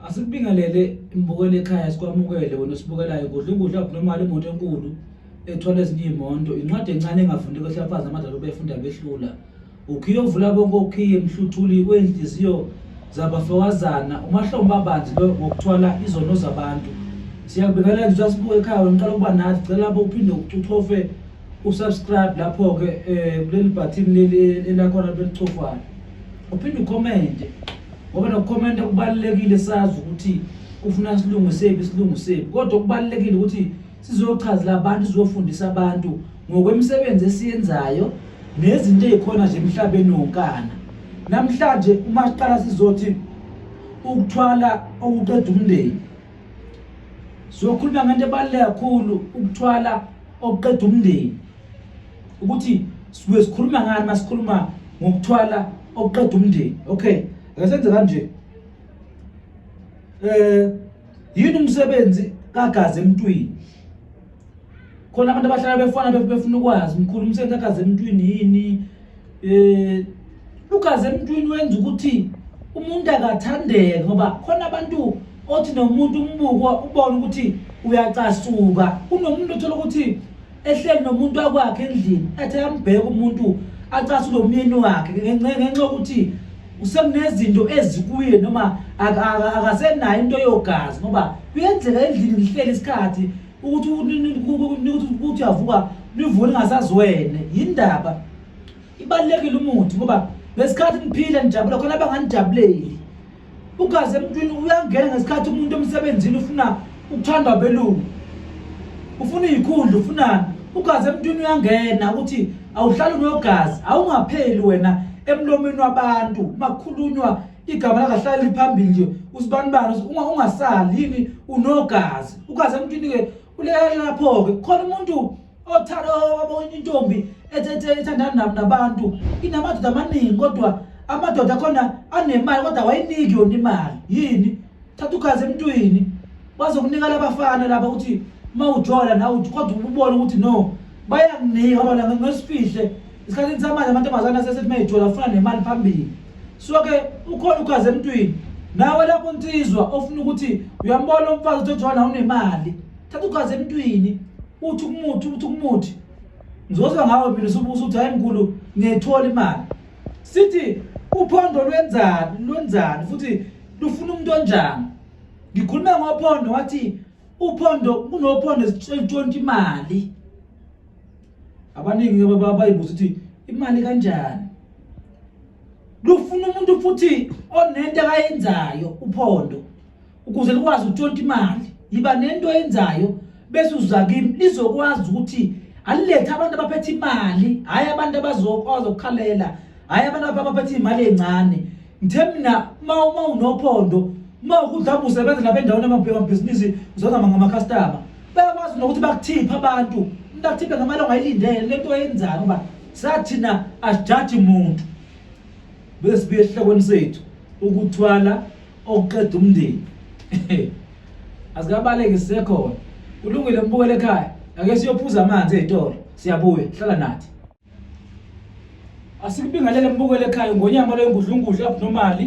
Asikubingelele imbukelo ekhaya sikwamukele wena osibukelayo kudla ukudla abnormal imoto enkulu ethwala ezinye imondo incwadi encane engafundi kwehlafaza amadalo befunda behlula ukhiye ovula bonke ukhiye emhluthuli wenhliziyo zabafowazana umahlombe abanzi lo ngokuthwala izono zabantu siyakubingelela nje asibuke ekhaya ngiqala ukuba nathi cela lapho uphinde ucuthofe usubscribe lapho ke kuleli button leli elakhona belicofana uphinde ucomment ngoba nokukhomenta kubalekile sazi ukuthi ufuna isilungu sephi kodwa kubalekile ukuthi sizochazela abantu sizofundisa abantu ngokwemisebenzi esiyenzayo nezinto ezikhona nje emhlabeni wonkana namhlanje uma siqala sizothi ukuthwala okuqeda umndeni sokhuluma ngento ebaluleke kakhulu ukuthwala okuqeda umndeni ukuthi sikhuluma ngani masikhuluma ngokuthwala okuqeda umndeni okay akasenze kanje yini umsebenzi kagazi emntwini khona abantu abahlala befuna ukwazi mkhulu umsebenzi kagazi emntwini yini ugazi emntwini wenza ukuthi umuntu akathandeke ngoba khona abantu othi nomuntu umbuko ubona ukuthi uyacasuka kunomuntu othola ukuthi ehleli nomuntu akwakhe endlini athi ambheka umuntu acasula umyeni wakhe ngenxa ukuthi usenezinto ezikuye noma akasenayo into yogazi ngoba kuyenzeka endlini lihleli isikhathi ukuthi yavuka nivule ngasazwene indaba ibalekile umuntu ngoba lesikhathi niphila njabula khona abanganijabuleli ugazi emntwini uyangena ngesikhathi umuntu emsebenzini ufuna ukuthandwa belungu ufuna izikhundla ufuna ugazi emntwini uyangena ukuthi awuhlali unogazi awungapheli wena emlomeni wabantu makhulunywa igama lakahlali phambili nje usibanibani ungasali yini unogazi ugazi emntwini ke ulekelela lapho ke khona umuntu othanda wabona intombi ethandana nabantu inamadoda amaningi kodwa amadoda khona anemali kodwa awayiniki yona imali yini thatha ugazi emntwini bazokunika labafana laba ukuthi mawujola nawe kodwa ubone ukuthi no bayakunika ngoba ngesifihle isikhathi samanje amantombazana asesethi mayijola ufuna nemali phambili so ke ukhona ugazi emntwini nawe lapho insizwa ofuna ukuthi uyambona umfazi ojola unemali thatha ugazi emntwini uthi kumuthi ngizozwa ngawe mina usuthi hayi mkhulu ngiyithola imali sithi uphondo lwenzani futhi lufuna umuntu onjani ngikhuluma ngophondo wathi uphondo kunophondo esitshontsha imali abaningi bayibuza ukuthi imali kanjani lufuna umuntu futhi onento akayenzayo uphondo ukuze likwazi ukutshontsha imali yiba nento oyenzayo bese uza kimi lizokwazi ukuthi alilethe abantu abaphethe imali hayi abantu abazokwazi ukukhalela hayi abantu abaphethe imali encane ngithe mina uma unophondo uma ukudla usebenza lapha endaweni amabhizinisi uzona ngama customer bayakwazi nokuthi bakuthipha abantu ndakuthiphe ngamali ongayilindele lento oyenzayo ngoba sathina asijaji umuntu bese sibuye esihlokweni sethu ukuthwala okuqeda umndeni asikabaleke sisekhona kulungile mbukele ekhaya ake siyophuza amanzi ezitolo siyabuya hlala nathi asikubingelele mbukele ekhaya ngonyama lengudlungudla abnormal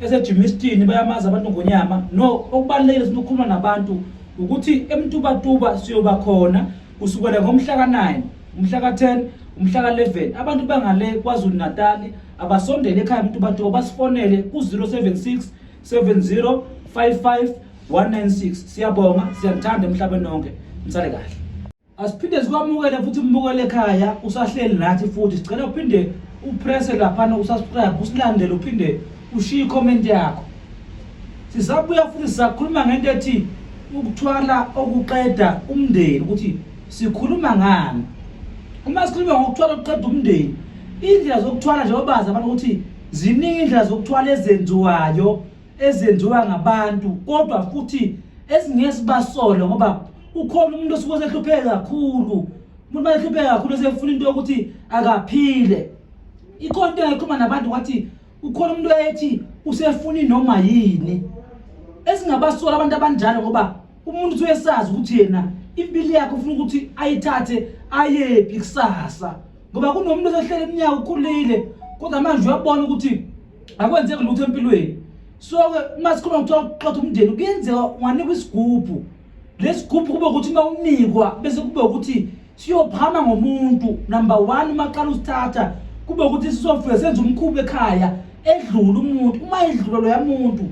esejimistin bayamaza abantu ngonyama no okubalekile sinokukhuluma nabantu ukuthi emtubatuba siyoba khona kusukela ngomhla ka9 umhla ka10 umhla ka11 abantu bangale kwaZulu Natal abasondele ekhaya emtubatuba basifonele ku076 7055 196 siyabonga siyathanda emhlabeni wonke msale kahle asiphinde sikwamukele futhi mbukele ekhaya usahleli nathi futhi sicela uphinde upress lapha usubscribe usilandele uphinde ushiye comment yakho sisabuya futhi sisakhuluma ngento ethi ukuthwala okuqeda umndeni ukuthi sikhuluma ngani uma sikhuluma ngokuthwala okuqeda umndeni indlela zokuthwala nje obaza abantu ukuthi ziningi indlela zokuthwala ezenziwa ngabantu kodwa futhi esingesibasola ngoba ukhona umuntu osuke ehlupheka kakhulu umuntu bayehlupheka kakhulu sefuna into ukuthi akaphile ikhona into engayikhuluma nabantu wathi ukhona umuntu ethi usefuna noma yini esingabasola abantu abanjalo ngoba umuntu uyesazi ukuthi yena impilo yakhe ufuna ukuthi ayithathe ayephi kusasa ngoba kunomuntu osehlele iminyaka ukhulile kodwa manje uyabona ukuthi akwenzeki lutho empilweni So ke masikhuluma ngokuxoxa umndeni kuyenzeka unganikwa isigubhu lesigubhu kube ukuthi uma unikwa bese kube ukuthi siyophama ngomuntu number 1 uma qala usithatha kube ukuthi sizofika senze umkhubo ekhaya edlula umuntu uma edlula lo yamuntu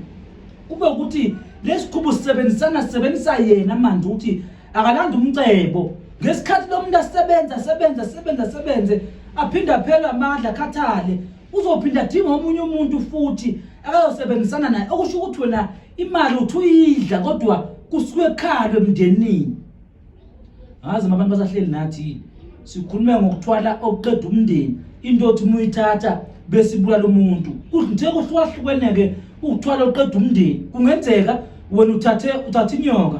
kube ukuthi lesigubhu sisebenzisa yena manje ukuthi akalanda umcebo ngesikhathi lo muntu asebenze aphinda phela amandla akhathale uzophinda adinga omunye umuntu futhi akayosebenzisana naye okusho ukuthi wena imali uthi uyidla kodwa kusuke ekhaya emndenini. Ngazi abantu basahleli nathi sikhuluma ngokuthwala okuqeda umndeni into othi muyithatha bese ibulala umuntu nje kuhlukahlukeneke ukuthwala okuqeda umndeni kungenzeka wena uthathe inyoka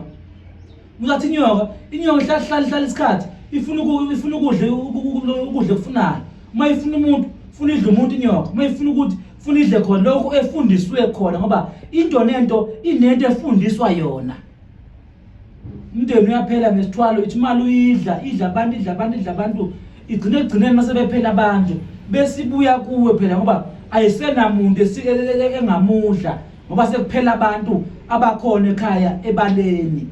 ihlala isikhathi ifuna ukudla kufunayo uma ifuna umuntu funa idle umuntu inyoka uma ifuna ukuthi funa idle khona lokho efundiswe khona ngoba into nento inento efundiswa yona. Umndeni uyaphela ngesithwalo ithi imali uyidla abantu igcineni mase bephela abantu bese ibuya kuwe phela ngoba ayisenamuntu engamudla ngoba sekuphela abantu abakhona ekhaya ebaleni.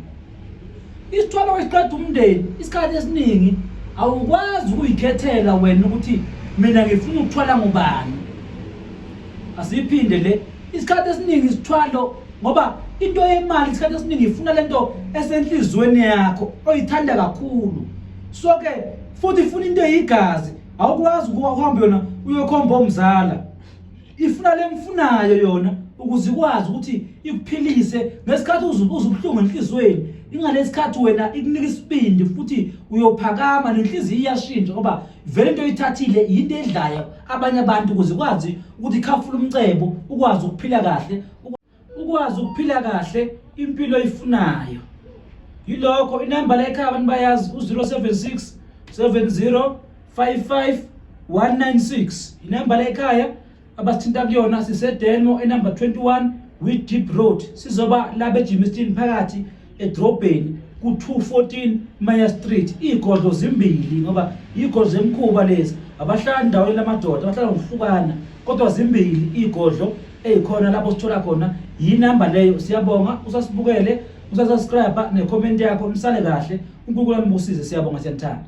Isithwalo esiqeda umndeni isikhathi esiningi awukwazi ukuyikhethela wena ukuthi mina ngifuna ukuthwala ngubani. Asiphinde le isikhathi esiningi isithwalo ngoba into yemali isikhathi esiningi ifuna lento esenhlizweni yakho oyithanda kakhulu. So ke futhi ifuna into eyigazi awukwazi ukuhamba yona uyokhomba omzala ifuna lemfunayo yona ukuze ikwazi ukuthi ikuphilise ngesikhathi uzubuhlungu enhlizweni ingalesikhathi wena ikunika isibindi futhi uyophakama nenhliziyo iyashintsha ngoba vele into oyithathile into edlayo abanye abantu ukuze ikwazi ukuthi ikhafula umcebo ukwazi ukuphila kahle impilo oyifunayo. Yilokho inamba la ekhaya abantu bayazi u076 70 55 196 inamba la ekhaya abasithinta kuyona sisedemo enumber 21 with Deep Road sizoba la beJimiston phakathi edrobheni ku214 Maya Street. Igodlo zimbili ngoba igodlo emkhuba lezi abahlala endaweni lamadoda abahlala ngokuhlukana kodwa zimbili igodlo ezikhona lapho sithola khona yinamba leyo. Siyabonga usasibukele usasubscribe ne comment yakho msale kahle uNkulunkulu ambusize siyabonga siyanthanda.